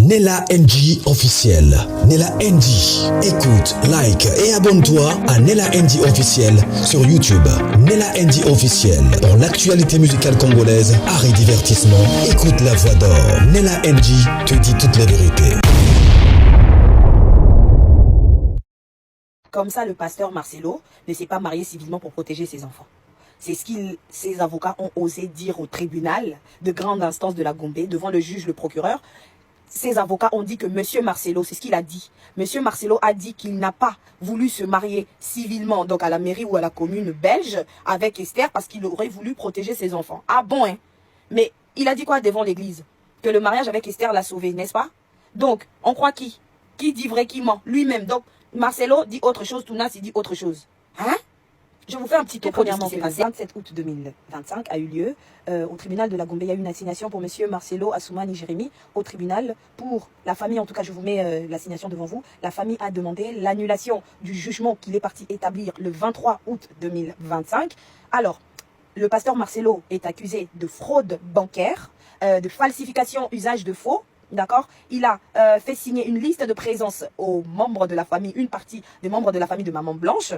Nella NG officiel. Nella NG. Écoute, like et abonne-toi à Nella NG officiel sur YouTube. Nella NG officiel. Pour l'actualité musicale congolaise, art et divertissement, écoute la voix d'or. Nella NG te dit toute la vérité. Comme ça, le pasteur Marcelo ne s'est pas marié civilement pour protéger ses enfants. C'est ce que ses avocats ont osé dire au tribunal de grande instance de la Gombe, devant le juge, le procureur. Ses avocats ont dit que M. Marcelo, c'est ce qu'il a dit. M. Marcelo a dit qu'il n'a pas voulu se marier civilement, donc à la mairie ou à la commune belge, avec Esther, parce qu'il aurait voulu protéger ses enfants. Ah bon, hein? Mais il a dit quoi devant l'église? Que le mariage avec Esther l'a sauvé, n'est-ce pas? Donc, on croit qui? Qui dit vrai, qui ment? Lui-même. Donc, Marcelo dit autre chose, Tounas, il dit autre chose. Hein? Je vous fais un petit topo de ce qui s'est passé. Le 27 août 2025 a eu lieu au tribunal de la Gombe. Il y a eu une assignation pour M. Marcelo Assoumani Jérémy au tribunal pour la famille. En tout cas, je vous mets l'assignation devant vous. La famille a demandé l'annulation du jugement qu'il est parti établir le 23 août 2025. Alors, le pasteur Marcelo est accusé de fraude bancaire, de falsification, usage de faux. D'accord? Il a fait signer une liste de présence aux membres de la famille, une partie des membres de la famille de Maman Blanche.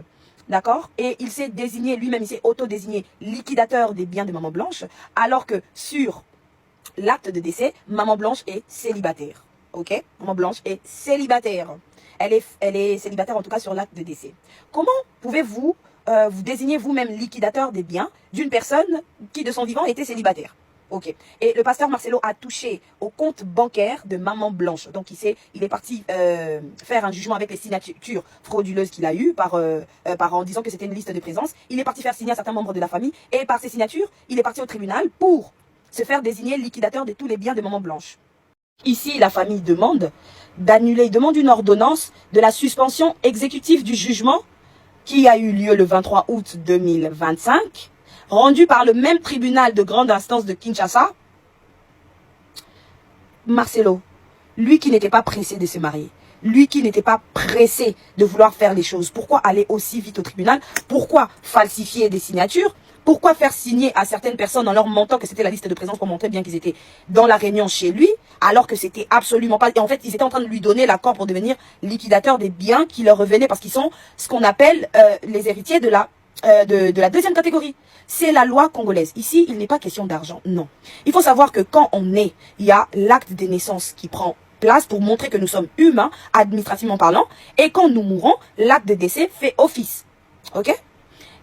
D'accord? Et il s'est désigné, lui-même, il s'est auto-désigné liquidateur des biens de Maman Blanche, alors que sur l'acte de décès, Maman Blanche est célibataire. Ok? Maman Blanche est célibataire. Elle est célibataire, en tout cas, sur l'acte de décès. Comment pouvez-vous vous désigner vous-même liquidateur des biens d'une personne qui, de son vivant, était célibataire? Ok. Et le pasteur Marcelo a touché au compte bancaire de Maman Blanche. Donc, il est parti faire un jugement avec les signatures frauduleuses qu'il a eues en disant que c'était une liste de présence. Il est parti faire signer à certains membres de la famille. Et par ces signatures, il est parti au tribunal pour se faire désigner liquidateur de tous les biens de Maman Blanche. Ici, la famille demande d'annuler, il demande une ordonnance de la suspension exécutive du jugement qui a eu lieu le 23 août 2025. Rendu par le même tribunal de grande instance de Kinshasa. Marcelo, lui qui n'était pas pressé de se marier, lui qui n'était pas pressé de vouloir faire les choses, pourquoi aller aussi vite au tribunal? Pourquoi falsifier des signatures? Pourquoi faire signer à certaines personnes en leur mentant que c'était la liste de présence pour montrer bien qu'ils étaient dans la réunion chez lui, alors que c'était absolument pas... Et en fait, ils étaient en train de lui donner l'accord pour devenir liquidateur des biens qui leur revenaient, parce qu'ils sont ce qu'on appelle les héritiers de la deuxième catégorie. C'est la loi congolaise. Ici, il n'est pas question d'argent, non. Il faut savoir que quand on naît, il y a l'acte de naissance qui prend place pour montrer que nous sommes humains, administrativement parlant, et quand nous mourons, l'acte de décès fait office. Ok?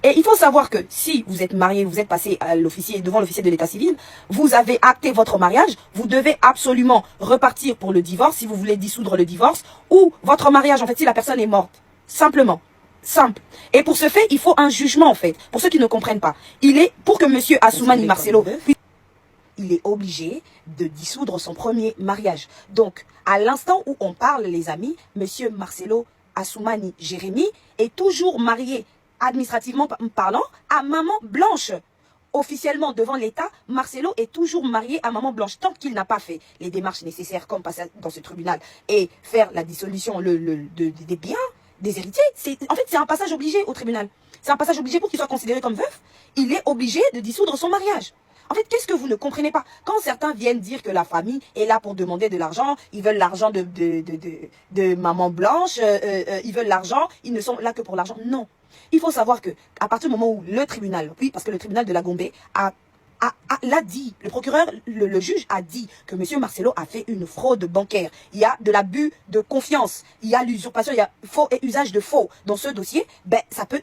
Et il faut savoir que si vous êtes marié, vous êtes passé à l'officier, devant l'officier de l'état civil, vous avez acté votre mariage, vous devez absolument repartir pour le divorce, si vous voulez dissoudre le divorce, ou votre mariage, en fait, si la personne est morte. Simplement. Simple. Et pour ce fait, il faut un jugement, en fait. Pour ceux qui ne comprennent pas. Pour que monsieur Assoumani Marcelo, il est obligé de dissoudre son premier mariage. Donc, à l'instant où on parle, les amis, monsieur Marcelo Assoumani Jérémy est toujours marié, administrativement parlant, à Maman Blanche. Officiellement, devant l'État, Marcelo est toujours marié à Maman Blanche. Tant qu'il n'a pas fait les démarches nécessaires, comme passer dans ce tribunal, et faire la dissolution des biens, des héritiers, en fait, c'est un passage obligé au tribunal. C'est un passage obligé pour qu'il soit considéré comme veuf. Il est obligé de dissoudre son mariage. En fait, qu'est-ce que vous ne comprenez pas? Quand certains viennent dire que la famille est là pour demander de l'argent, ils veulent l'argent de Maman Blanche, ils veulent l'argent, ils ne sont là que pour l'argent. Non. Il faut savoir que à partir du moment où le tribunal, oui, parce que le tribunal de la Gombe l'a dit, le procureur, le juge a dit que M. Marcelo a fait une fraude bancaire. Il y a de l'abus de confiance, il y a l'usurpation, il y a faux et usage de faux. Dans ce dossier, ben, ça peut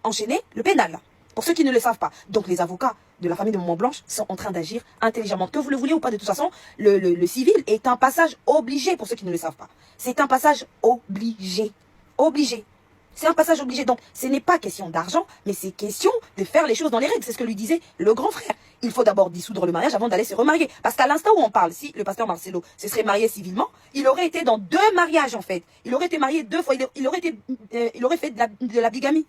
enchaîner le pénal. Pour ceux qui ne le savent pas. Donc les avocats de la famille de Maman Blanche sont en train d'agir intelligemment. Que vous le voulez ou pas, de toute façon, le civil est un passage obligé pour ceux qui ne le savent pas. C'est un passage obligé. Obligé. C'est un passage obligé. Donc, ce n'est pas question d'argent, mais c'est question de faire les choses dans les règles. C'est ce que lui disait le grand frère. Il faut d'abord dissoudre le mariage avant d'aller se remarier. Parce qu'à l'instant où on parle, si le pasteur Marcelo se serait marié civilement, il aurait été dans 2 mariages, en fait. Il aurait été marié 2 fois. Il aurait fait de la bigamie.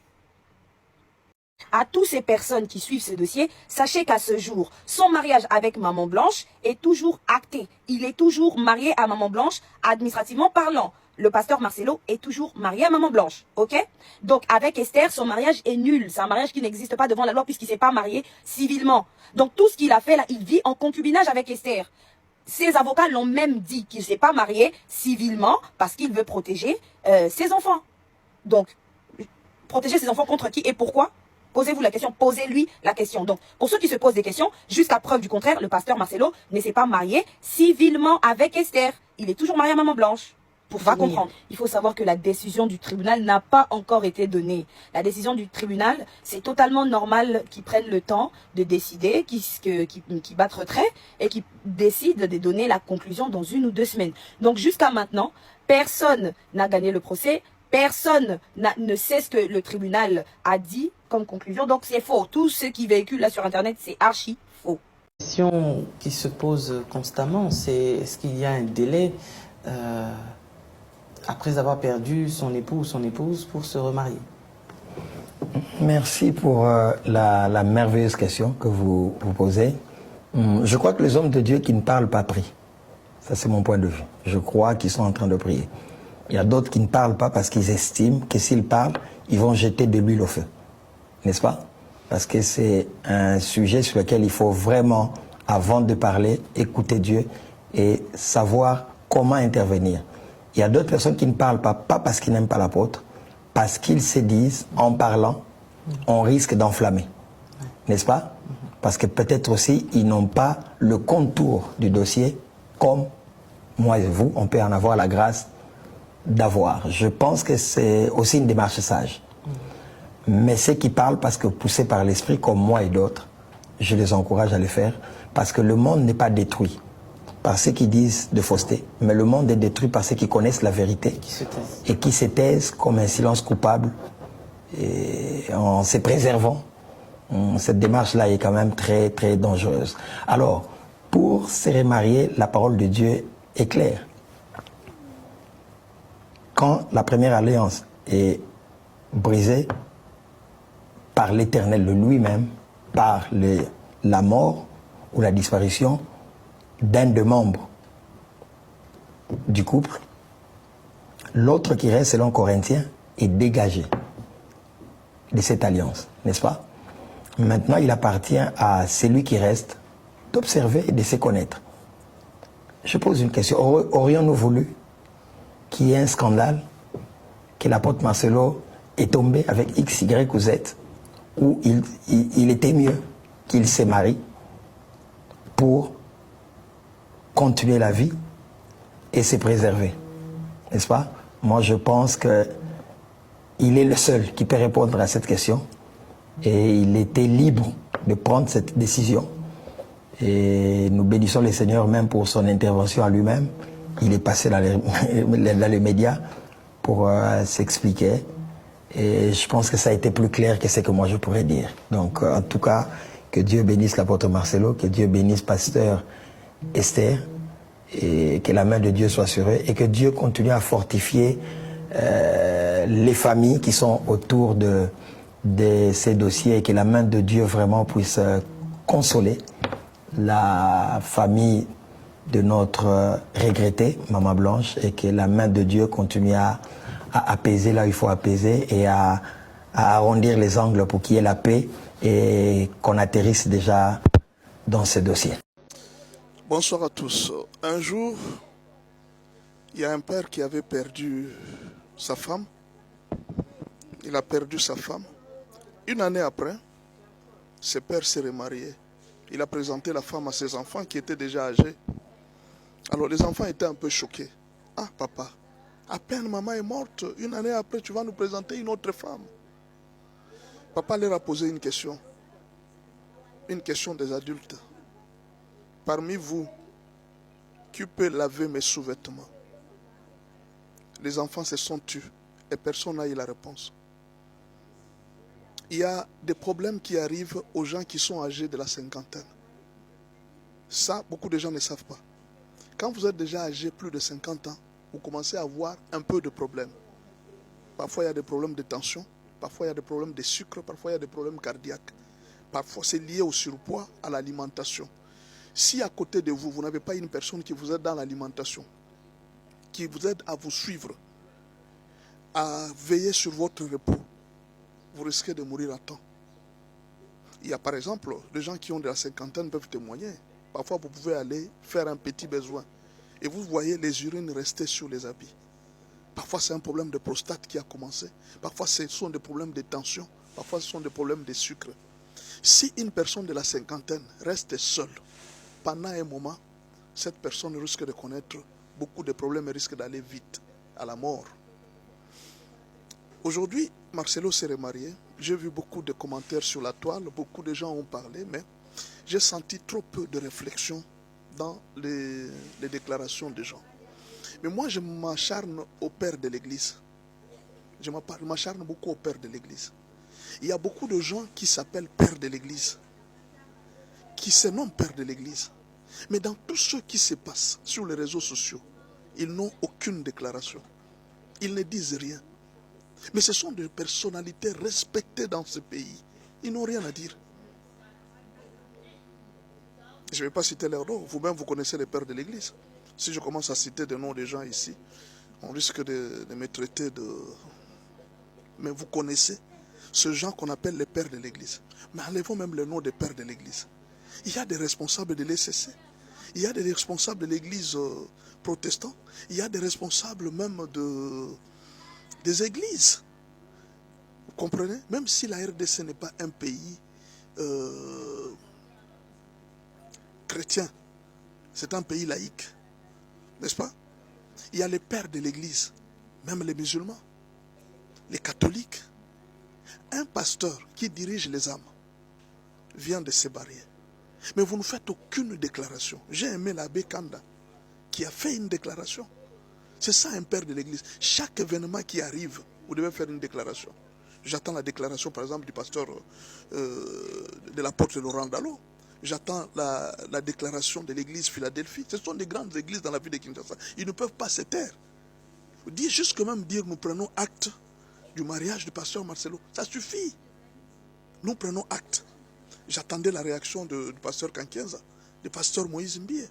À toutes ces personnes qui suivent ce dossier, sachez qu'à ce jour, son mariage avec Maman Blanche est toujours acté. Il est toujours marié à Maman Blanche, administrativement parlant. Le pasteur Marcelo est toujours marié à Maman Blanche, ok? Donc avec Esther, son mariage est nul. C'est un mariage qui n'existe pas devant la loi puisqu'il ne s'est pas marié civilement. Donc tout ce qu'il a fait là, il vit en concubinage avec Esther. Ses avocats l'ont même dit qu'il ne s'est pas marié civilement parce qu'il veut protéger ses enfants. Donc, protéger ses enfants contre qui et pourquoi? Posez-vous la question, posez-lui la question. Donc, pour ceux qui se posent des questions, jusqu'à preuve du contraire, le pasteur Marcelo ne s'est pas marié civilement avec Esther. Il est toujours marié à Maman Blanche. Pour va comprendre. Il faut savoir que la décision du tribunal n'a pas encore été donnée. La décision du tribunal, c'est totalement normal qu'ils prennent le temps de décider, qu'ils battent retrait et qu'ils décident de donner la conclusion dans 1 ou 2 semaines. Donc jusqu'à maintenant, personne n'a gagné le procès. Personne ne sait ce que le tribunal a dit comme conclusion. Donc c'est faux. Tout ce qui véhicule là sur Internet, c'est archi faux. La question qui se pose constamment, c'est est-ce qu'il y a un délai après avoir perdu son époux ou son épouse pour se remarier? Merci pour la merveilleuse question que vous posez. Je crois que les hommes de Dieu qui ne parlent pas prient. Ça, c'est mon point de vue. Je crois qu'ils sont en train de prier. Il y a d'autres qui ne parlent pas parce qu'ils estiment que s'ils parlent, ils vont jeter de l'huile au feu. N'est-ce pas? Parce que c'est un sujet sur lequel il faut vraiment, avant de parler, écouter Dieu et savoir comment intervenir. Il y a d'autres personnes qui ne parlent pas parce qu'ils n'aiment pas l'apôtre, parce qu'ils se disent, en parlant, on risque d'enflammer. N'est-ce pas? Parce que peut-être aussi, ils n'ont pas le contour du dossier, comme moi et vous, on peut en avoir la grâce d'avoir. Je pense que c'est aussi une démarche sage. Mais ceux qui parlent parce que poussés par l'esprit, comme moi et d'autres, je les encourage à le faire, parce que le monde n'est pas détruit par ceux qui disent de fausseté, mais le monde est détruit par ceux qui connaissent la vérité et qui se taisent comme un silence coupable et en se préservant. Cette démarche-là est quand même très, très dangereuse. Alors, pour se remarier, la parole de Dieu est claire. Quand la première alliance est brisée par l'Éternel de lui-même, par la mort ou la disparition d'un des membres du couple, l'autre qui reste, selon Corinthiens, est dégagé de cette alliance, n'est-ce pas? Maintenant, il appartient à celui qui reste d'observer et de se connaître. Je pose une question. Aurions-nous voulu qu'il y ait un scandale, que l'apôtre Marcelo est tombé avec X, Y ou Z, où il était mieux qu'il se marie pour continuer la vie et se préserver, n'est-ce pas? Moi, je pense que il est le seul qui peut répondre à cette question et il était libre de prendre cette décision. Et nous bénissons le Seigneur même pour son intervention à lui-même. Il est passé dans les médias pour s'expliquer. Et je pense que ça a été plus clair que ce que moi je pourrais dire. Donc, en tout cas, que Dieu bénisse l'apôtre Marcelo, que Dieu bénisse pasteur Esther, et que la main de Dieu soit sur eux, et que Dieu continue à fortifier les familles qui sont autour de ces dossiers, et que la main de Dieu vraiment puisse consoler la famille de notre regrettée, Maman Blanche, et que la main de Dieu continue à apaiser là où il faut apaiser et à arrondir les angles pour qu'il y ait la paix et qu'on atterrisse déjà dans ce dossier. Bonsoir à tous. Un jour, il y a un père qui avait perdu sa femme. Il a perdu sa femme. 1 année après, ce père s'est remarié. Il a présenté la femme à ses enfants qui étaient déjà âgés. Alors les enfants étaient un peu choqués. Ah papa, à peine maman est morte, 1 année après tu vas nous présenter une autre femme. Papa leur a posé une question des adultes. Parmi vous, qui peut laver mes sous-vêtements? Les enfants se sont tus et personne n'a eu la réponse. Il y a des problèmes qui arrivent aux gens qui sont âgés de la cinquantaine. Ça, beaucoup de gens ne savent pas. Quand vous êtes déjà âgé plus de 50 ans, vous commencez à avoir un peu de problèmes. Parfois, il y a des problèmes de tension, parfois, il y a des problèmes de sucre, parfois, il y a des problèmes cardiaques. Parfois, c'est lié au surpoids, à l'alimentation. Si à côté de vous, vous n'avez pas une personne qui vous aide dans l'alimentation, qui vous aide à vous suivre, à veiller sur votre repos, vous risquez de mourir à temps. Il y a par exemple, des gens qui ont de la cinquantaine peuvent témoigner. Parfois, vous pouvez aller faire un petit besoin et vous voyez les urines rester sur les habits. Parfois, c'est un problème de prostate qui a commencé. Parfois, ce sont des problèmes de tension. Parfois, ce sont des problèmes de sucre. Si une personne de la cinquantaine reste seule pendant un moment, cette personne risque de connaître beaucoup de problèmes et risque d'aller vite à la mort. Aujourd'hui, Marcelo s'est remarié. J'ai vu beaucoup de commentaires sur la toile. Beaucoup de gens ont parlé, mais j'ai senti trop peu de réflexion dans les déclarations des gens. Mais moi, je m'acharne au père de l'Église. Je m'acharne beaucoup au père de l'Église. Il y a beaucoup de gens qui s'appellent père de l'Église, qui se nomment père de l'Église. Mais dans tout ce qui se passe sur les réseaux sociaux, ils n'ont aucune déclaration. Ils ne disent rien. Mais ce sont des personnalités respectées dans ce pays. Ils n'ont rien à dire. Je ne vais pas citer leurs noms. Vous-même, vous connaissez les pères de l'Église. Si je commence à citer des noms des gens ici, on risque de me traiter de... Mais vous connaissez ce gens qu'on appelle les pères de l'Église. Mais enlevons même le nom des pères de l'Église. Il y a des responsables de l'ECC. Il y a des responsables de l'Église protestante. Il y a des responsables même des églises. Vous comprenez? Même si la RDC n'est pas un pays chrétien, c'est un pays laïque. N'est-ce pas? Il y a les pères de l'Église, même les musulmans, les catholiques. Un pasteur qui dirige les âmes vient de se barrières. Mais vous ne faites aucune déclaration. J'ai aimé l'abbé Kanda qui a fait une déclaration. C'est ça un père de l'Église. Chaque événement qui arrive, vous devez faire une déclaration. J'attends la déclaration par exemple du pasteur de l'apôtre Laurent Dallot. J'attends la déclaration de l'église Philadelphie. Ce sont des grandes églises dans la ville de Kinshasa. Ils ne peuvent pas se taire. Jusque même dire nous prenons acte du mariage du pasteur Marcelo. Ça suffit. Nous prenons acte. J'attendais la réaction du pasteur Kankienza, du pasteur Moïse Mbie.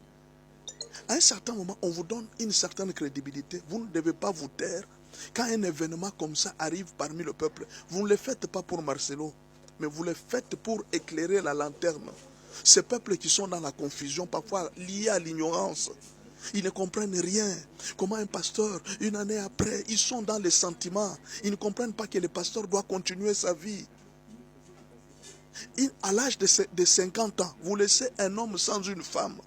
À un certain moment, on vous donne une certaine crédibilité. Vous ne devez pas vous taire. Quand un événement comme ça arrive parmi le peuple, vous ne le faites pas pour Marcelo, mais vous le faites pour éclairer la lanterne. Ces peuples qui sont dans la confusion, parfois liés à l'ignorance, ils ne comprennent rien. Comment un pasteur, une année après, ils sont dans les sentiments. Ils ne comprennent pas que le pasteur doit continuer sa vie. À l'âge de 50 ans, vous laissez un homme sans une femme.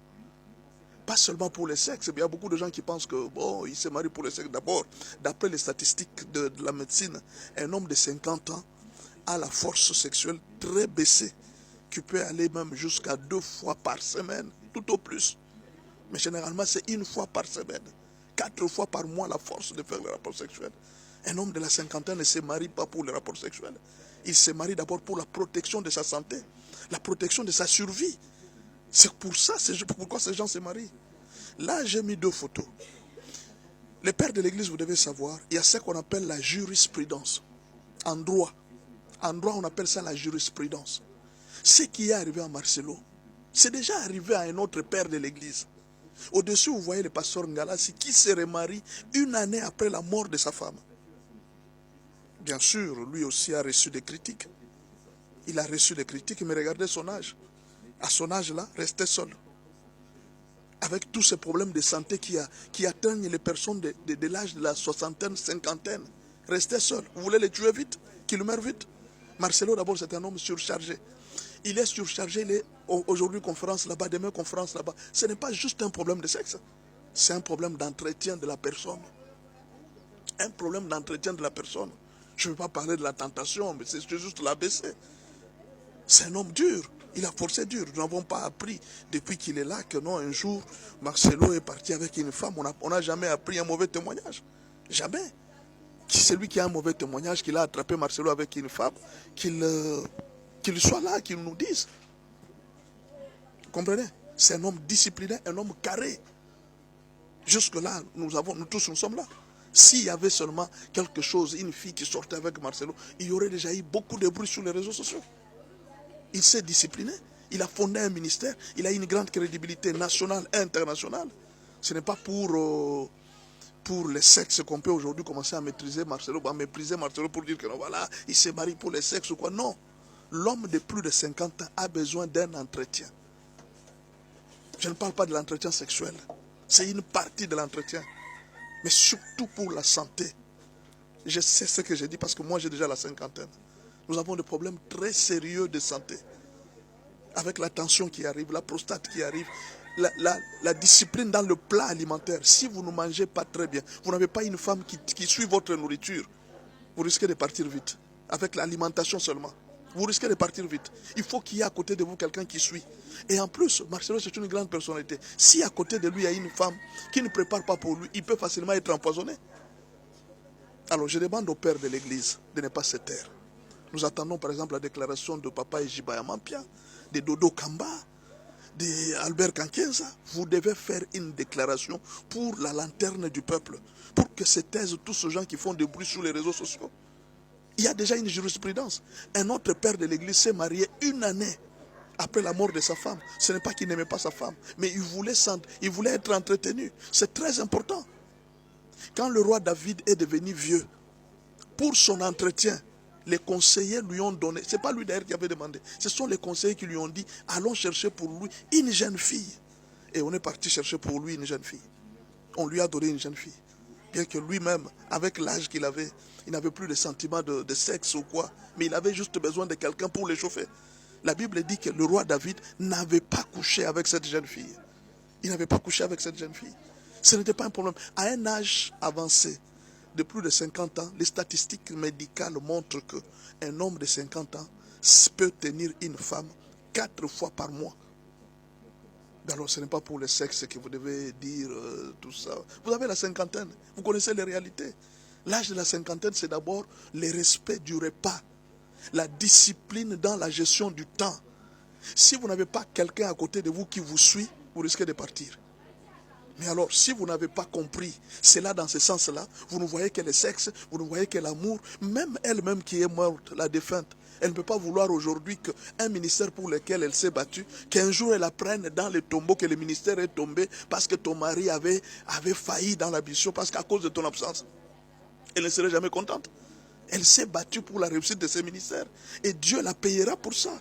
Pas seulement pour le sexe. Il y a beaucoup de gens qui pensent que bon, il se marie pour le sexe. D'abord, d'après les statistiques de la médecine, un homme de 50 ans a la force sexuelle très baissée, qui peut aller même jusqu'à 2 fois par semaine, tout au plus. Mais généralement, c'est 1 fois par semaine. 4 fois par mois, la force de faire le rapport sexuel. Un homme de la cinquantaine ne se marie pas pour le rapport sexuel. Il se marie d'abord pour la protection de sa santé, la protection de sa survie. C'est pour ça, c'est pourquoi ces gens se marient. Là, j'ai mis 2 photos. Les pères de l'Église, vous devez savoir, il y a ce qu'on appelle la jurisprudence. En droit. En droit, on appelle ça la jurisprudence. Ce qui est arrivé à Marcelo, c'est déjà arrivé à un autre père de l'Église. Au-dessus, vous voyez le pasteur Ngalassi qui se remarie 1 année après la mort de sa femme. Bien sûr, lui aussi a reçu des critiques. Il a reçu des critiques, mais regardez son âge. À son âge-là, restait seul. Avec tous ces problèmes de santé qui atteignent les personnes de l'âge de la soixantaine, cinquantaine. Restait seul. Vous voulez les tuer vite? Qu'ils meurent vite? Marcelo, d'abord, c'est un homme surchargé. Il est surchargé, il est aujourd'hui conférence là-bas, demain conférence là-bas. Ce n'est pas juste un problème de sexe. C'est un problème d'entretien de la personne. Un problème d'entretien de la personne. Je ne veux pas parler de la tentation, mais c'est juste l'ABC. C'est un homme dur. Il a forcé dur. Nous n'avons pas appris depuis qu'il est là que non, un jour, Marcelo est parti avec une femme. On n'a jamais appris un mauvais témoignage. Jamais. C'est lui qui a un mauvais témoignage, qu'il a attrapé Marcelo avec une femme, qu'il soit là, qu'il nous dise. Vous comprenez? C'est un homme discipliné, un homme carré. Jusque-là, nous tous nous sommes là. S'il y avait seulement quelque chose, une fille qui sortait avec Marcelo, il y aurait déjà eu beaucoup de bruit sur les réseaux sociaux. Il s'est discipliné, il a fondé un ministère, il a une grande crédibilité nationale et internationale. Ce n'est pas pour les sexes qu'on peut aujourd'hui commencer à maîtriser Marcelo, à mépriser Marcelo pour dire que non, voilà, il s'est marié pour les sexes ou quoi. Non, l'homme de plus de 50 ans a besoin d'un entretien. Je ne parle pas de l'entretien sexuel. C'est une partie de l'entretien. Mais surtout pour la santé. Je sais ce que j'ai dit parce que moi j'ai déjà la cinquantaine. Nous avons des problèmes très sérieux de santé. Avec la tension qui arrive, la prostate qui arrive, la discipline dans le plat alimentaire. Si vous ne mangez pas très bien, vous n'avez pas une femme qui suit votre nourriture, vous risquez de partir vite. Avec l'alimentation seulement. Vous risquez de partir vite. Il faut qu'il y ait à côté de vous quelqu'un qui suit. Et en plus, Marcelo, c'est une grande personnalité. Si à côté de lui, il y a une femme qui ne prépare pas pour lui, il peut facilement être empoisonné. Alors, je demande au père de l'église de ne pas se taire. Nous attendons par exemple la déclaration de Papa Ejibaya Mampia, de Dodo Kamba, de Albert Kankenza. Vous devez faire une déclaration pour la lanterne du peuple, pour que se taisent tous ces gens qui font des bruits sur les réseaux sociaux. Il y a déjà une jurisprudence. Un autre père de l'église s'est marié 1 année après la mort de sa femme. Ce n'est pas qu'il n'aimait pas sa femme, mais il voulait être entretenu. C'est très important. Quand le roi David est devenu vieux, pour son entretien, les conseillers lui ont donné, ce n'est pas lui d'ailleurs qui avait demandé, ce sont les conseillers qui lui ont dit, allons chercher pour lui une jeune fille. Et on est parti chercher pour lui une jeune fille. On lui a donné une jeune fille. Bien que lui-même, avec l'âge qu'il avait, il n'avait plus de sentiments de sexe ou quoi, mais il avait juste besoin de quelqu'un pour l'échauffer. La Bible dit que le roi David n'avait pas couché avec cette jeune fille. Il n'avait pas couché avec cette jeune fille. Ce n'était pas un problème. À un âge avancé, de plus de 50 ans, les statistiques médicales montrent qu'un homme de 50 ans peut tenir une femme 4 fois par mois. Alors ce n'est pas pour le sexe que vous devez dire tout ça. Vous avez la cinquantaine, vous connaissez les réalités. L'âge de la cinquantaine, c'est d'abord le respect du repas, la discipline dans la gestion du temps. Si vous n'avez pas quelqu'un à côté de vous qui vous suit, vous risquez de partir. Mais alors, si vous n'avez pas compris cela dans ce sens-là, vous ne voyez que le sexe, vous ne voyez que l'amour, même elle-même qui est morte, la défunte, elle ne peut pas vouloir aujourd'hui qu'un ministère pour lequel elle s'est battue, qu'un jour elle apprenne dans le tombeau que le ministère est tombé parce que ton mari avait failli dans la mission, parce qu'à cause de ton absence. Elle ne serait jamais contente. Elle s'est battue pour la réussite de ce ministère. Et Dieu la payera pour ça.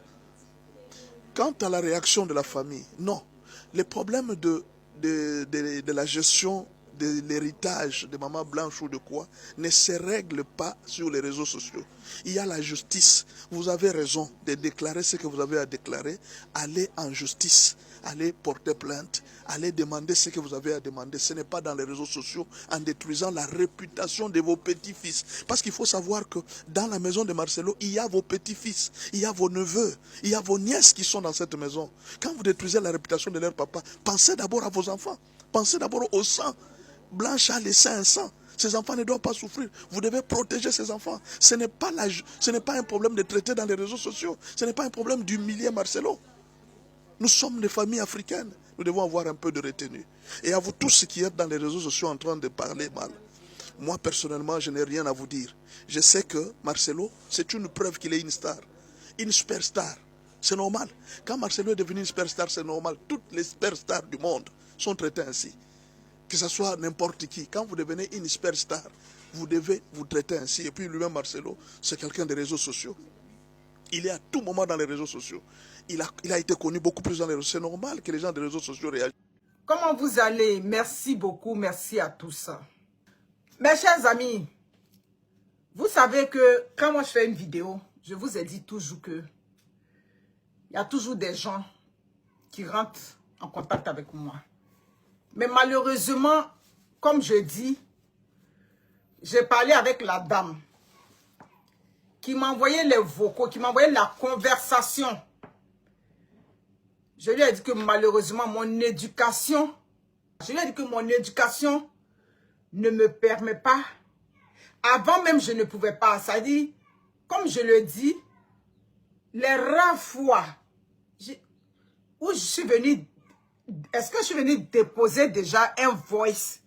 Quant à la réaction de la famille, non. Les problèmes de la gestion de l'héritage de maman blanche ou de quoi ne se règle pas sur les réseaux sociaux. Il y a la justice. Vous avez raison de déclarer ce que vous avez à déclarer. Allez en justice. Allez porter plainte. Allez demander ce que vous avez à demander. Ce n'est pas dans les réseaux sociaux en détruisant la réputation de vos petits-fils. Parce qu'il faut savoir que dans la maison de Marcelo, il y a vos petits-fils, il y a vos neveux, il y a vos nièces qui sont dans cette maison. Quand vous détruisez la réputation de leur papa, pensez d'abord à vos enfants. Pensez d'abord au sang. Blanche a laissé un sang. Ces enfants ne doivent pas souffrir. Vous devez protéger ces enfants. Ce n'est pas un problème de traiter dans les réseaux sociaux. Ce n'est pas un problème d'humilier Marcelo. Nous sommes des familles africaines. Nous devons avoir un peu de retenue. Et à vous tous qui êtes dans les réseaux sociaux en train de parler mal, moi personnellement, je n'ai rien à vous dire. Je sais que Marcelo, c'est une preuve qu'il est une star. Une superstar. C'est normal. Quand Marcelo est devenu une superstar, c'est normal. Toutes les superstars du monde sont traitées ainsi. Que ce soit n'importe qui. Quand vous devenez une superstar, vous devez vous traiter ainsi. Et puis lui-même, Marcelo, c'est quelqu'un des réseaux sociaux. Il est à tout moment dans les réseaux sociaux. Il a été connu beaucoup plus dans les réseaux sociaux. C'est normal que les gens des réseaux sociaux réagissent. Comment vous allez? Merci beaucoup, merci à tous. Mes chers amis, vous savez que quand moi je fais une vidéo, je vous ai dit toujours que il y a toujours des gens qui rentrent en contact avec moi. Mais malheureusement, comme je dis, j'ai parlé avec la dame qui m'a envoyé les vocaux, qui m'a envoyé la conversation. Je lui ai dit que malheureusement, mon éducation ne me permet pas. Avant même, je ne pouvais pas. Ça dit, comme je le dis, les rares fois où je suis venue, est-ce que je suis venue déposer déjà un voice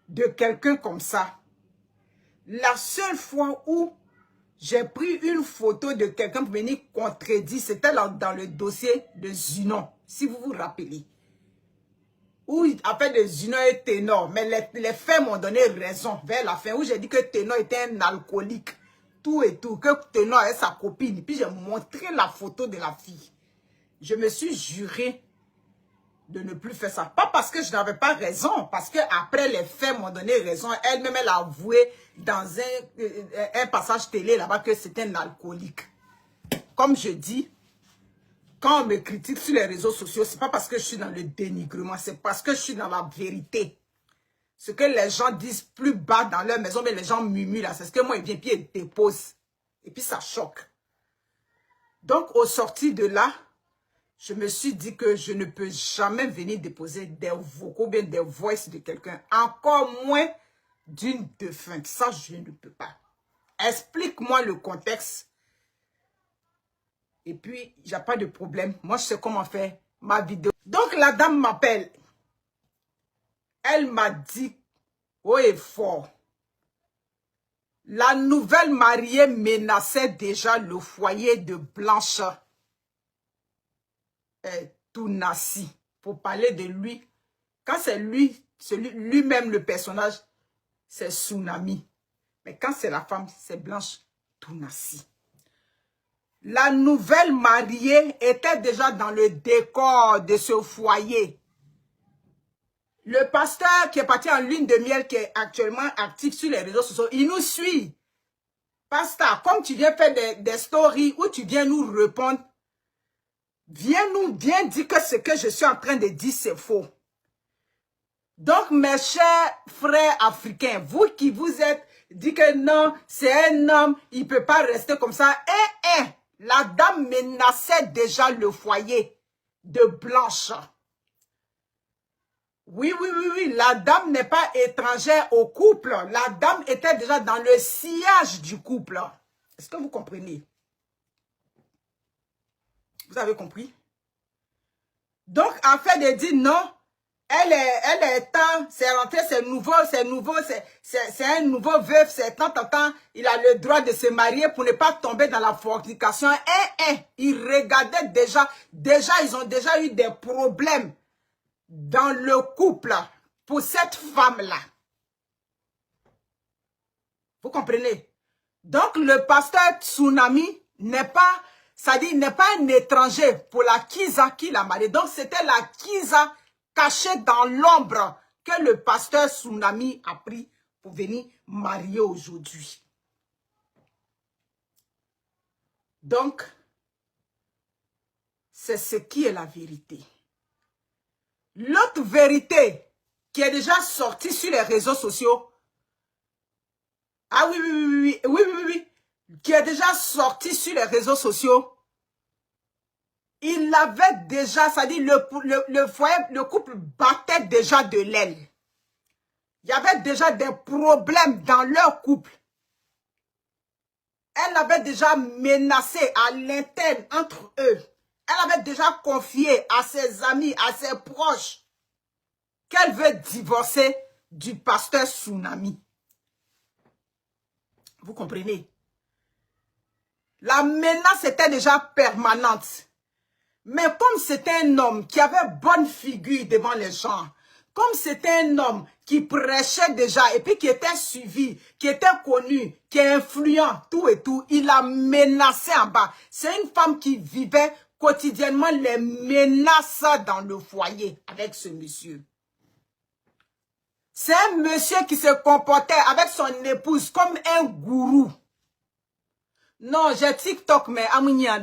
de quelqu'un comme ça? La seule fois où j'ai pris une photo de quelqu'un pour venir contredire, c'était dans le dossier de Zunon, si vous vous rappelez. Où après de Zunon et Ténor, mais les faits m'ont donné raison vers la fin, où j'ai dit que Ténor était un alcoolique, tout et tout, que Ténor est sa copine. Puis j'ai montré la photo de la fille. Je me suis juré de ne plus faire ça. Pas parce que je n'avais pas raison, parce que après les faits m'ont donné raison. Elle-même, elle a avoué dans un passage télé là-bas que c'était un alcoolique. Comme je dis, quand on me critique sur les réseaux sociaux, c'est pas parce que je suis dans le dénigrement, c'est parce que je suis dans la vérité. Ce que les gens disent plus bas dans leur maison, mais les gens murmurent là, c'est ce que moi, il vient puis il dépose. Et puis ça choque. Donc, au sorti de là, je me suis dit que je ne peux jamais venir déposer des vocaux, bien des voices de quelqu'un, encore moins d'une défunte. Ça, je ne peux pas. Explique-moi le contexte. Et puis, il n'y a pas de problème. Moi, je sais comment faire ma vidéo. Donc, la dame m'appelle. Elle m'a dit, haut et fort, la nouvelle mariée menaçait déjà le foyer de Blanche Tounassi. Pour parler de lui, quand c'est lui-même le personnage, c'est Tsunami. Mais quand c'est la femme, c'est Blanche Tounassi. La nouvelle mariée était déjà dans le décor de ce foyer. Le pasteur qui est parti en lune de miel, qui est actuellement actif sur les réseaux sociaux, il nous suit. Pasteur, comme tu viens faire des stories où tu viens nous répondre, viens dire que ce que je suis en train de dire, c'est faux. Donc, mes chers frères africains, vous qui vous êtes dit que non, c'est un homme, il ne peut pas rester comme ça. La dame menaçait déjà le foyer de Blanche. Oui, la dame n'est pas étrangère au couple. La dame était déjà dans le sillage du couple. Est-ce que vous comprenez? Vous avez compris? Donc, afin de dire non, elle est temps, c'est rentré, c'est un nouveau veuf, c'est tant, il a le droit de se marier pour ne pas tomber dans la fornication. Il regardait déjà, ils ont déjà eu des problèmes dans le couple pour cette femme-là. Vous comprenez? Donc, le pasteur Tsunami n'est pas, c'est-à-dire, n'est pas un étranger pour la Kiza qui l'a marié. Donc, c'était la Kiza cachée dans l'ombre que le pasteur Tsunami a pris pour venir marier aujourd'hui. Donc, c'est ce qui est la vérité. L'autre vérité qui est déjà sortie sur les réseaux sociaux, qui est déjà sortie sur les réseaux sociaux, il avait déjà, c'est-à-dire le foyer, le couple battait déjà de l'aile. Il y avait déjà des problèmes dans leur couple. Elle avait déjà menacé à l'interne entre eux. Elle avait déjà confié à ses amis, à ses proches, qu'elle veut divorcer du pasteur Tsunami. Vous comprenez? La menace était déjà permanente. Mais comme c'était un homme qui avait bonne figure devant les gens, comme c'était un homme qui prêchait déjà et puis qui était suivi, qui était connu, qui est influent, tout et tout, il a menacé en bas. C'est une femme qui vivait quotidiennement les menaces dans le foyer avec ce monsieur. C'est un monsieur qui se comportait avec son épouse comme un gourou. Non, j'ai TikTok, mais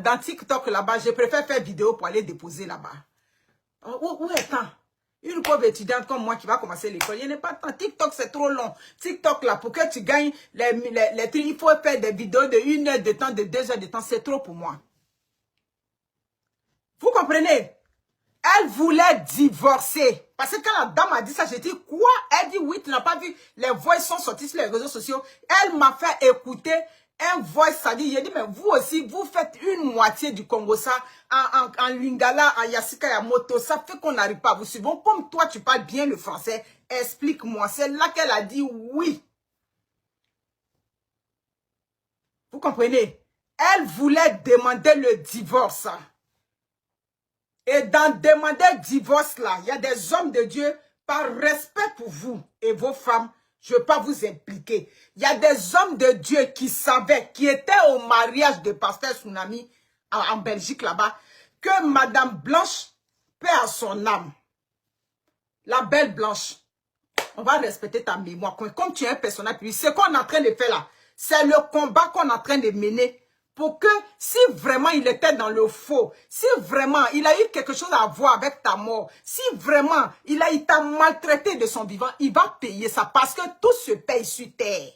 dans TikTok là-bas, je préfère faire vidéo pour aller déposer là-bas. Où est-on? Une pauvre étudiante comme moi qui va commencer l'école, il n'y a pas de temps. TikTok, c'est trop long. TikTok, là, pour que tu gagnes les trucs, il faut faire des vidéos de 1 heure de temps, de 2 heures de temps. C'est trop pour moi. Vous comprenez? Elle voulait divorcer. Parce que quand la dame a dit ça, j'ai dit, quoi? Elle dit, oui, tu n'as pas vu, les voix sont sorties sur les réseaux sociaux. Elle m'a fait écouter un voice, ça dit, j'ai dit, mais vous aussi, vous faites une moitié du Congo, ça, en Lingala, en Yassika, Yamoto, ça fait qu'on n'arrive pas à vous suivre. Comme toi, tu parles bien le français, explique-moi. C'est là qu'elle a dit oui. Vous comprenez? Elle voulait demander le divorce. Et dans demander le divorce, là, il y a des hommes de Dieu, par respect pour vous et vos femmes, je ne veux pas vous impliquer. Il y a des hommes de Dieu qui savaient, qui étaient au mariage de pasteur Tsunami en Belgique là-bas, que Madame Blanche, paix à son âme, la belle Blanche, on va respecter ta mémoire. Comme tu es un personnage, puis ce qu'on est en train de faire là, c'est le combat qu'on est en train de mener pour que si vraiment il était dans le faux, si vraiment il a eu quelque chose à voir avec ta mort, si vraiment il t'a maltraité de son vivant, il va payer ça parce que tout se paye sur terre.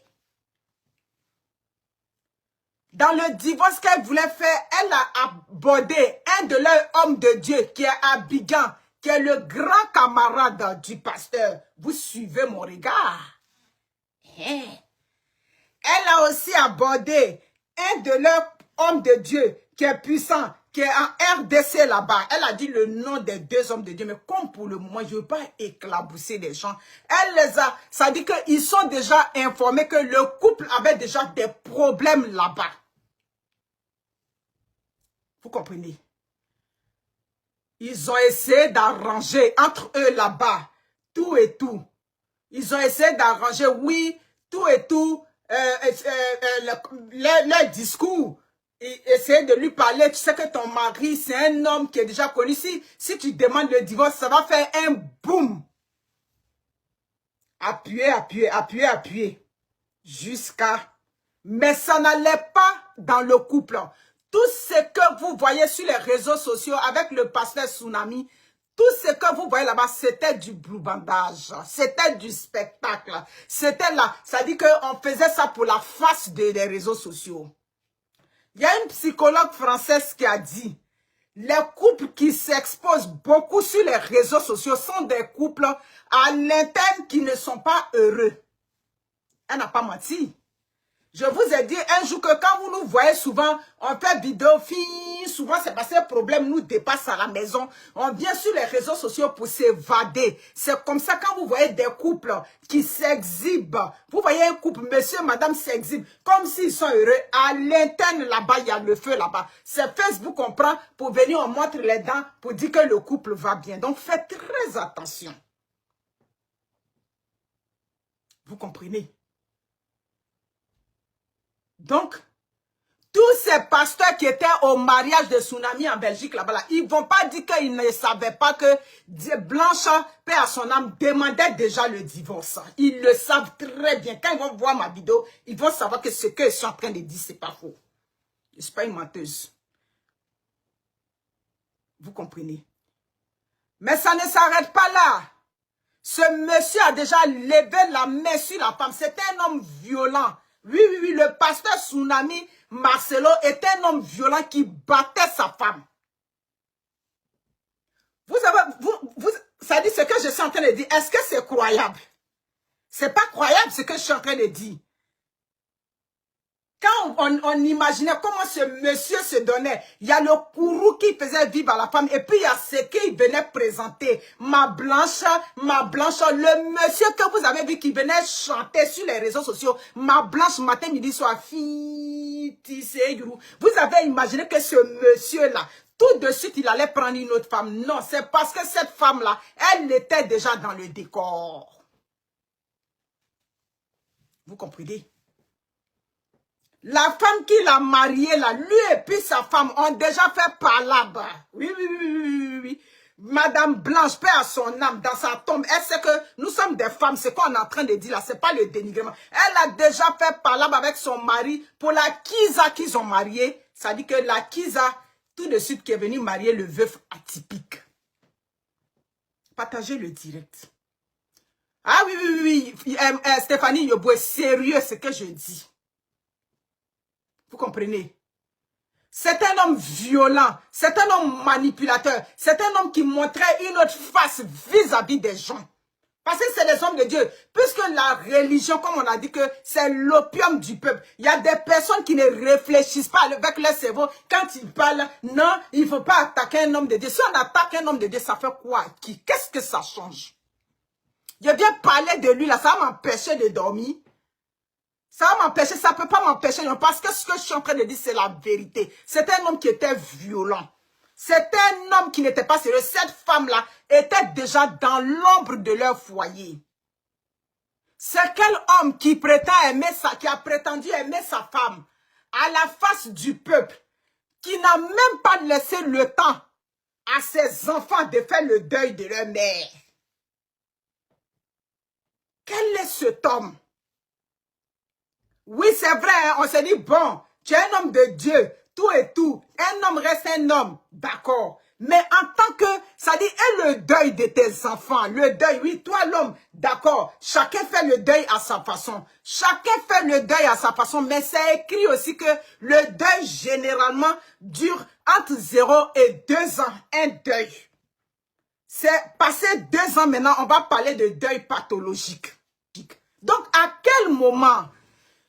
Dans le divorce qu'elle voulait faire, elle a abordé un de leurs hommes de Dieu qui est Abigan, qui est le grand camarade du pasteur. Vous suivez mon regard. Elle a aussi abordé un de leurs hommes de Dieu qui est puissant, qui est en RDC là-bas. Elle a dit le nom des 2 hommes de Dieu. Mais comme pour le moment, je ne veux pas éclabousser les gens. Elle les a, ça dit qu'ils sont déjà informés que le couple avait déjà des problèmes là-bas. Vous comprenez? Ils ont essayé d'arranger entre eux là-bas, tout et tout. Ils ont essayé d'arranger, oui, tout et tout, leur discours. Et essayer de lui parler, tu sais que ton mari, c'est un homme qui est déjà connu. Si tu demandes le divorce, ça va faire un boum. Appuyer. Jusqu'à... Mais ça n'allait pas dans le couple. Tout ce que vous voyez sur les réseaux sociaux avec le pasteur Tsunami, tout ce que vous voyez là-bas, c'était du blue bandage. C'était du spectacle. C'était là. Ça dit qu'on faisait ça pour la face des réseaux sociaux. Il y a une psychologue française qui a dit, les couples qui s'exposent beaucoup sur les réseaux sociaux sont des couples à l'interne qui ne sont pas heureux. Elle n'a pas menti. Je vous ai dit un jour que quand vous nous voyez souvent, on fait vidéo, souvent c'est parce que le problème nous dépasse à la maison. On vient sur les réseaux sociaux pour s'évader. C'est comme ça quand vous voyez des couples qui s'exhibent. Vous voyez un couple, monsieur, madame s'exhibent, comme s'ils sont heureux. À l'interne là-bas, il y a le feu là-bas. C'est Facebook qu'on prend pour venir, on montre les dents pour dire que le couple va bien. Donc faites très attention. Vous comprenez? Donc, tous ces pasteurs qui étaient au mariage de Tsunami en Belgique, là-bas, ils ne vont pas dire qu'ils ne savaient pas que Blanche, paix à son âme, demandait déjà le divorce. Ils le savent très bien. Quand ils vont voir ma vidéo, ils vont savoir que ce que je suis en train de dire, ce n'est pas faux. Je ne suis pas une menteuse. Vous comprenez? Mais ça ne s'arrête pas là. Ce monsieur a déjà levé la main sur la femme. C'était un homme violent. Oui, le pasteur Tsunami Marcelo était un homme violent qui battait sa femme. Ça dit ce que je suis en train de dire. Est-ce que c'est croyable? C'est pas croyable ce que je suis en train de dire. Quand on imaginait comment ce monsieur se donnait, il y a le courroux qui faisait vivre à la femme et puis il y a ce qu'il venait présenter. Ma blanche, le monsieur que vous avez vu qui venait chanter sur les réseaux sociaux, ma blanche matin, midi, soir, vous avez imaginé que ce monsieur-là, tout de suite, il allait prendre une autre femme. Non, c'est parce que cette femme-là, elle était déjà dans le décor. Vous comprenez? La femme qui l'a marié là, lui et puis sa femme ont déjà fait palabre. Oui. Madame Blanche, paix à son âme, dans sa tombe. Elle sait que nous sommes des femmes, ce qu'on est en train de dire là, c'est pas le dénigrement. Elle a déjà fait palabre avec son mari pour la Kiza qu'ils ont marié. Ça dit que la Kiza, tout de suite, qui est venue marier le veuf atypique. Partagez le direct. Ah oui. Stéphanie Yoboué, sérieux ce que je dis. Vous comprenez? C'est un homme violent, c'est un homme manipulateur, c'est un homme qui montrait une autre face vis-à-vis des gens. Parce que c'est les hommes de Dieu. Puisque la religion, comme on a dit que c'est l'opium du peuple, il y a des personnes qui ne réfléchissent pas avec leur cerveau. Quand ils parlent, non, il ne faut pas attaquer un homme de Dieu. Si on attaque un homme de Dieu, ça fait quoi? Qu'est-ce que ça change? Je viens parler de lui là, ça va m'empêcher de dormir. Ça va m'empêcher, ça ne peut pas m'empêcher, parce que ce que je suis en train de dire, c'est la vérité. C'est un homme qui était violent. C'est un homme qui n'était pas sérieux. Cette femme-là était déjà dans l'ombre de leur foyer. C'est quel homme qui prétend aimer qui a prétendu aimer sa femme à la face du peuple, qui n'a même pas laissé le temps à ses enfants de faire le deuil de leur mère. Quel est cet homme? Oui, c'est vrai, hein, on s'est dit, bon, tu es un homme de Dieu, tout et tout. Un homme reste un homme, d'accord. Mais en tant que, ça dit, et le deuil de tes enfants, le deuil, oui, toi l'homme, d'accord. Chacun fait le deuil à sa façon. Chacun fait le deuil à sa façon, mais c'est écrit aussi que le deuil, généralement, dure entre 0 et 2 ans, un deuil. C'est passé 2 ans maintenant, on va parler de deuil pathologique. Donc, à quel moment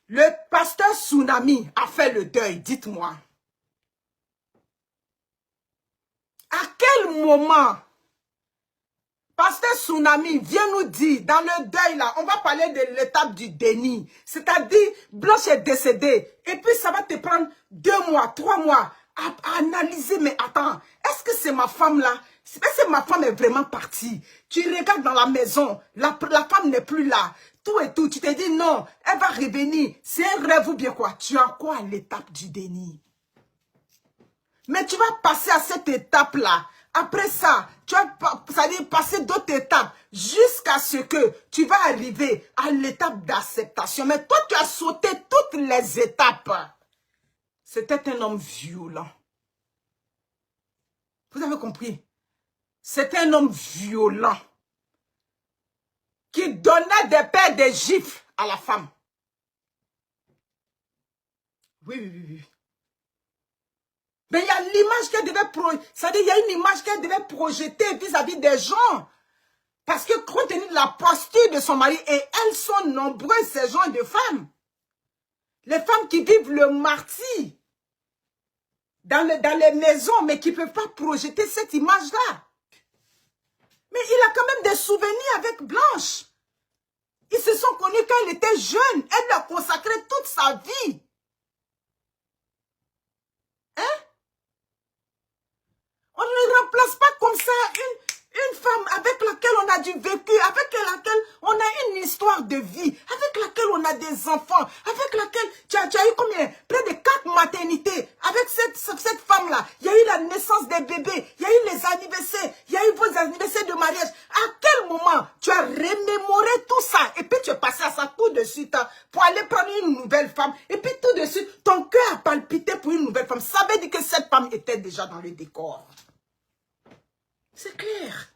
le pasteur Tsunami a fait le deuil? Dites-moi. À quel moment pasteur Tsunami vient nous dire, dans le deuil là, on va parler de l'étape du déni. C'est-à-dire, Blanche est décédée. Et puis ça va te prendre 2 mois, 3 mois à analyser. Mais attends, est-ce que c'est ma femme là? Est-ce que ma femme est vraiment partie? Tu regardes dans la maison, la femme n'est plus là. Tout et tout, tu te dis non, elle va revenir. C'est un rêve ou bien quoi? Tu as quoi à l'étape du déni? Mais tu vas passer à cette étape-là. Après ça, tu vas passer d'autres étapes jusqu'à ce que tu vas arriver à l'étape d'acceptation. Mais toi, tu as sauté toutes les étapes. C'était un homme violent. Vous avez compris? C'était un homme violent qui donnait des paires de gifles à la femme. Oui. Mais il y a l'image qu'elle devait c'est-à-dire il y a une image qu'elle devait projeter vis-à-vis des gens. Parce que compte tenu de la posture de son mari, et elles sont nombreuses, ces gens de femmes. Les femmes qui vivent le martyre dans les maisons, mais qui ne peuvent pas projeter cette image-là. Mais il a quand même des souvenirs avec Blanche. Ils se sont connus quand il était jeune. Elle lui a consacré toute sa vie. Hein? On ne remplace pas comme ça une femme avec laquelle on a du vécu, avec laquelle on a une histoire de vie, avec laquelle on a des enfants, avec laquelle tu as eu combien? Près de 4 maternités. Avec cette femme-là, il y a eu la naissance des bébés, il y a eu les anniversaires, il y a eu vos anniversaires de mariage. À quel moment tu as remémoré tout ça et puis tu es passé à ça tout de suite pour aller prendre une nouvelle femme et puis tout de suite, ton cœur a palpité pour une nouvelle femme. Ça veut dire que cette femme était déjà dans le décor. C'est clair.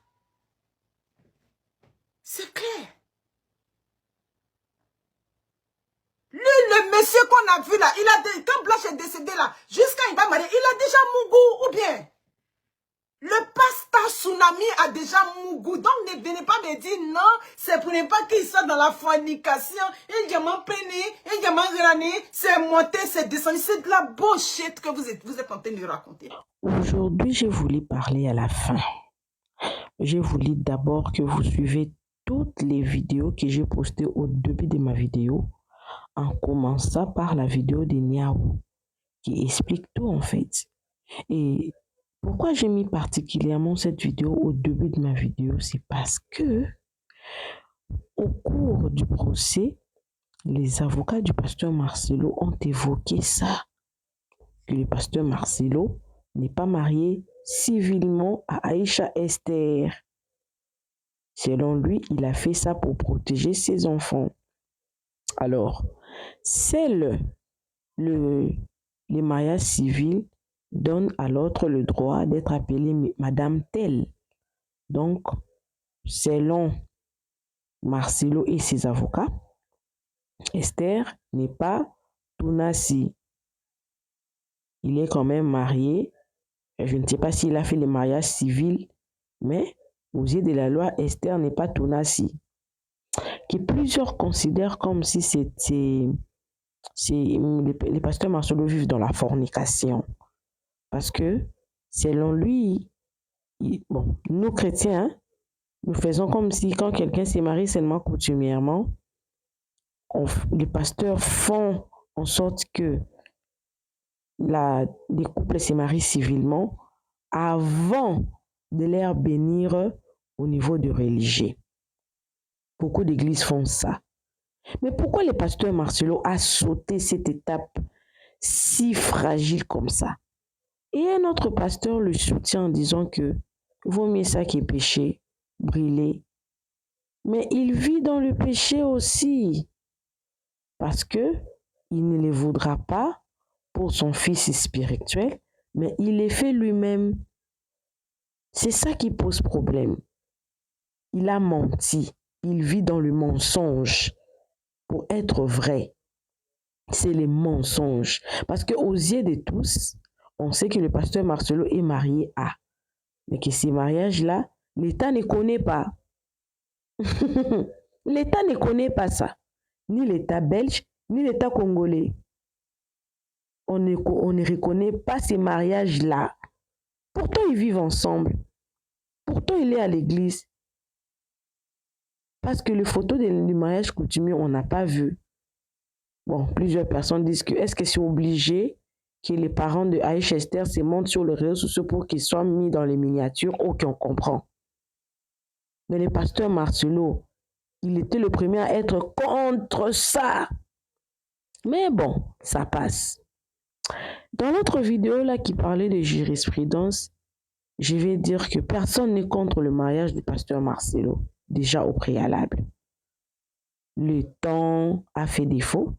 C'est clair. Lui, le monsieur qu'on a vu là, quand Blanche est décédée là, jusqu'à il va marier, il a déjà Mougou ou bien le pasteur Tsunami a déjà Mougou. Donc ne venez pas me dire non, c'est pour ne pas qu'il soit dans la fornication. Un diamant péné, un diamant grané, c'est monté, c'est descendu. C'est de la bullshit que vous êtes en train de raconter. Aujourd'hui, je voulais parler à la fin. Je voulais d'abord que vous suivez toutes les vidéos que j'ai postées au début de ma vidéo, en commençant par la vidéo de Niaou, qui explique tout en fait. Et pourquoi j'ai mis particulièrement cette vidéo au début de ma vidéo, c'est parce que au cours du procès, les avocats du pasteur Marcelo ont évoqué ça, que le pasteur Marcelo n'est pas marié civilement à Aïcha Esther. Selon lui, il a fait ça pour protéger ses enfants. Alors, seul le mariage civil donne à l'autre le droit d'être appelée Madame telle. Donc, selon Marcelo et ses avocats, Esther n'est pas Tounassi. Il est quand même marié. Je ne sais pas s'il a fait le mariage civil, mais aux yeux de la loi, Esther n'est pas Tounassi. Que plusieurs considèrent comme si les pasteurs Marcelo vivent dans la fornication. Parce que, selon lui, nous chrétiens, nous faisons comme si quand quelqu'un s'est marié seulement coutumièrement, les pasteurs font en sorte que les couples se marient civilement avant de les bénir au niveau de religieux. Beaucoup d'églises font ça. Mais pourquoi le pasteur Marcelo a sauté cette étape si fragile comme ça? Et un autre pasteur le soutient en disant que vaut mieux ça qui est péché, brûler, Mais il vit dans le péché aussi. Parce que il ne les voudra pas pour son fils spirituel, mais il les fait lui-même. C'est ça qui pose problème. Il a menti. Il vit dans le mensonge pour être vrai. C'est les mensonges. Parce qu'aux yeux de tous, on sait que le pasteur Marcelo est marié à. Mais que ces mariages-là, l'État ne connaît pas. L'État ne connaît pas ça. Ni l'État belge, ni l'État congolais. On ne reconnaît pas ces mariages-là. Pourtant, ils vivent ensemble. Pourtant, il est à l'église. Parce que les photos du mariage coutumier, on n'a pas vu. Bon, plusieurs personnes disent que est-ce que c'est obligé que les parents de Aïcha Esther se montrent sur les réseaux sociaux pour qu'ils soient mis dans les miniatures? Ok, on comprend. Mais le pasteur Marcelo, il était le premier à être contre ça. Mais bon, ça passe. Dans l'autre vidéo là qui parlait de jurisprudence, je vais dire que personne n'est contre le mariage du pasteur Marcelo, déjà au préalable. Le temps a fait défaut.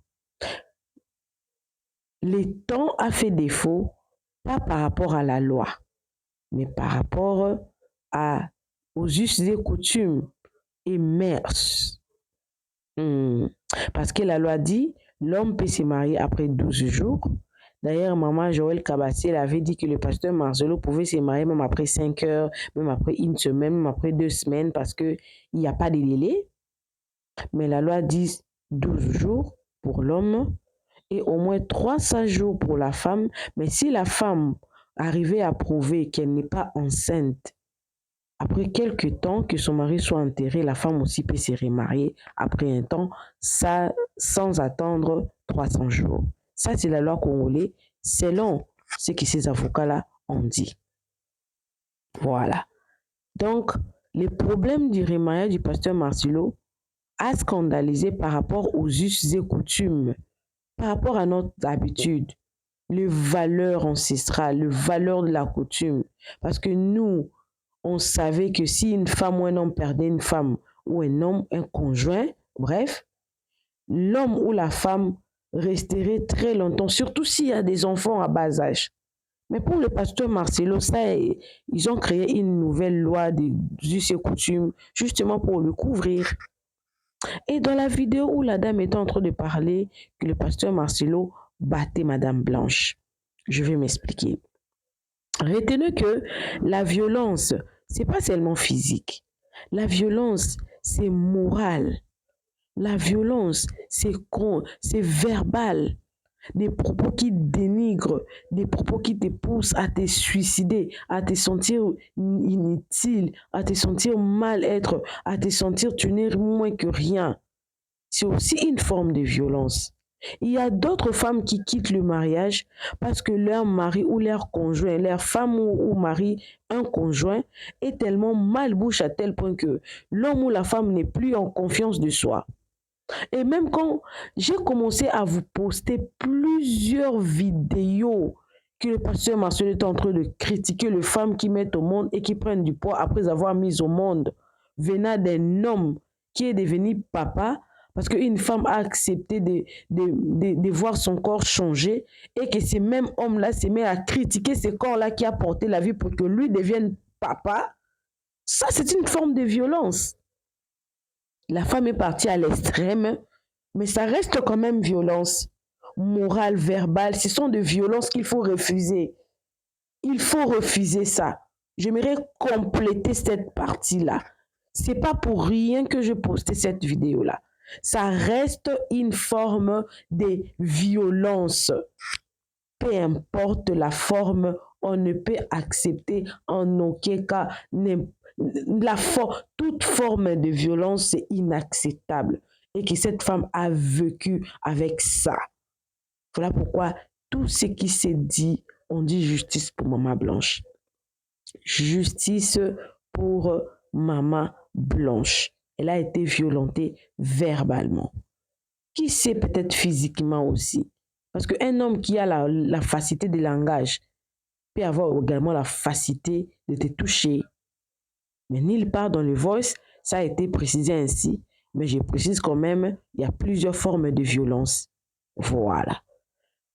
Le temps a fait défaut, pas par rapport à la loi, mais par rapport aux us et coutumes et mœurs. Parce que la loi dit, l'homme peut se marier après 12 jours. D'ailleurs, maman Joël Kabassé avait dit que le pasteur Marcelo pouvait se marier même après 5 heures, même après une semaine, même après 2 semaines, parce qu'il n'y a pas de délai. Mais la loi dit 12 jours pour l'homme et au moins 300 jours pour la femme. Mais si la femme arrivait à prouver qu'elle n'est pas enceinte, après quelques temps que son mari soit enterré, la femme aussi peut se remarier après un temps, ça, sans attendre 300 jours. Ça, c'est la loi congolaise, selon ce que ces avocats-là ont dit. Voilà. Donc, le problème du remariage du pasteur Marcelo a scandalisé par rapport aux us et coutumes, par rapport à notre habitude, les valeurs ancestrales, les valeurs de la coutume. Parce que nous, on savait que si une femme ou un homme perdait une femme ou un homme, un conjoint, bref, l'homme ou la femme resterait très longtemps, surtout s'il y a des enfants à bas âge. Mais pour le pasteur Marcelo, ça, ils ont créé une nouvelle loi des us et coutumes, justement pour le couvrir. Et dans la vidéo où la dame était en train de parler que le pasteur Marcelo battait Madame Blanche, je vais m'expliquer. Retenez que la violence, c'est pas seulement physique. La violence, c'est moral. La violence, c'est verbal. Des propos qui dénigrent, des propos qui te poussent à te suicider, à te sentir inutile, à te sentir mal-être, à te sentir tu n'es moins que rien. C'est aussi une forme de violence. Il y a d'autres femmes qui quittent le mariage parce que leur mari ou leur conjoint, leur femme ou mari, un conjoint, est tellement mal-bouche à tel point que l'homme ou la femme n'est plus en confiance de soi. Et même quand j'ai commencé à vous poster plusieurs vidéos que le pasteur Marcelo est en train de critiquer les femmes qui mettent au monde et qui prennent du poids après avoir mis au monde, venant d'un homme qui est devenu papa, parce qu'une femme a accepté de voir son corps changer et que ce même homme-là se met à critiquer ce corps-là qui a porté la vie pour que lui devienne papa, ça c'est une forme de violence. La femme est partie à l'extrême, mais ça reste quand même violence morale, verbale. Ce sont des violences qu'il faut refuser. Il faut refuser ça. J'aimerais compléter cette partie-là. C'est pas pour rien que je postais cette vidéo-là. Ça reste une forme de violence. Peu importe la forme, on ne peut accepter en aucun cas toute forme de violence, c'est inacceptable. Et que cette femme a vécu avec ça. Voilà pourquoi tout ce qui s'est dit, on dit justice pour Maman Blanche. Justice pour Maman Blanche. Elle a été violentée verbalement. Qui sait peut-être physiquement aussi. Parce qu'un homme qui a la facilité de langage peut avoir également la facilité de te toucher. Mais nulle part dans le voice, Ça a été précisé ainsi, mais je précise quand même, il y a plusieurs formes de violence. Voilà.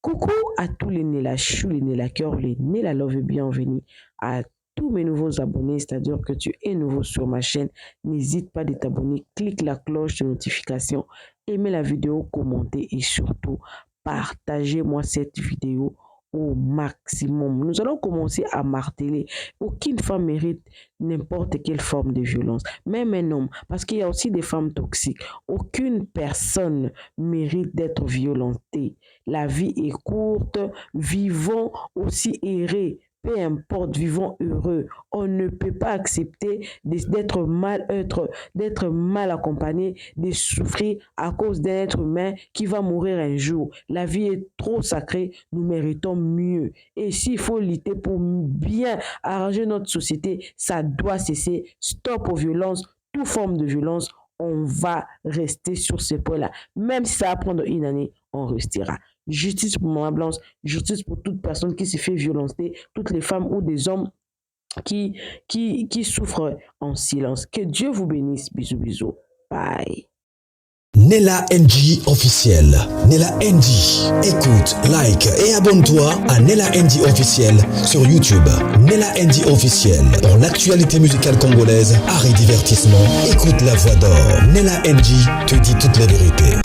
Coucou à tous les Nela Chou, les Nela Cœur, les Nela Love, bienvenue à tous mes nouveaux abonnés, c'est-à-dire que tu es nouveau sur ma chaîne. N'hésite pas de t'abonner, clique la cloche de notification, aimez la vidéo, commentez et surtout, partagez-moi cette vidéo au maximum. Nous allons commencer à marteler. Aucune femme mérite n'importe quelle forme de violence, même un homme, parce qu'il y a aussi des femmes toxiques. Aucune personne mérite d'être violentée. La vie est courte, vivons aussi errés. Peu importe, vivons heureux. On ne peut pas accepter d'être mal accompagné, de souffrir à cause d'un être humain qui va mourir un jour. La vie est trop sacrée, nous méritons mieux. Et s'il faut lutter pour bien arranger notre société, ça doit cesser. Stop aux violences, toute forme de violence. On va rester sur ce point-là. Même si ça va prendre une année, on restera. Justice pour Maman Blanche, justice pour toute personne qui se fait violenter, toutes les femmes ou des hommes qui souffrent en silence. Que Dieu vous bénisse. Bisous, bisous. Bye. Nela NG officiel. Nela NG. Écoute, like et abonne-toi à Nela NG officiel sur YouTube. Nela NG officiel. Pour l'actualité musicale congolaise, art et divertissement, écoute la voix d'or. Nela NG te dit toutes les vérités.